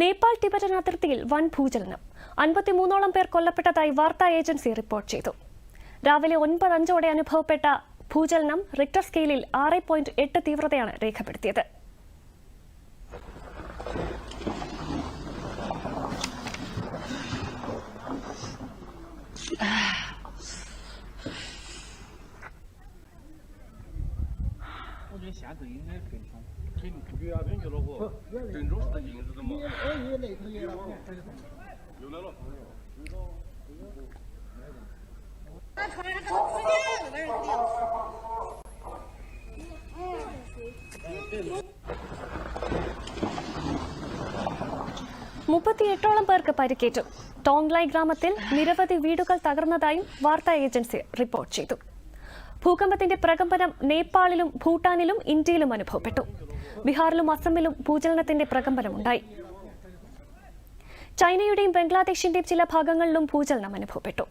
Nepal Tibetan അതിർത്തിയിൽ വൻ ഭൂചലനം 53ഓളം പേർ കൊല്ലപ്പെട്ടതായി വാർത്താ ഏജൻസി റിപ്പോർട്ട് ചെയ്തു. രാവിലെ 9:05 അനുഭവപ്പെട്ട ഭൂചലനം റിക്ടർ സ്കെയിലിൽ 6.8 തീവ്രതയാണ് രേഖപ്പെടുത്തിയത്. മുപ്പത്തിയെട്ടോളം പേർക്ക് പരിക്കേറ്റു. ടോങ്ലായ് ഗ്രാമത്തിൽ നിരവധി വീടുകൾ തകർന്നതായും വാർത്താ ഏജൻസി റിപ്പോർട്ട് ചെയ്തു. ഭൂകമ്പത്തിന്റെ പ്രകമ്പനം നേപ്പാളിലും ഭൂട്ടാനിലും ഇന്ത്യയിലും അനുഭവപ്പെട്ടു. ബീഹാറിലും അസമിലും ഭൂചലനത്തിന്റെ പ്രകമ്പനമുണ്ടായി. ചൈനയുടെയും ബംഗ്ലാദേശിന്റെയും ചില ഭാഗങ്ങളിലും ഭൂചലനം അനുഭവപ്പെട്ടു.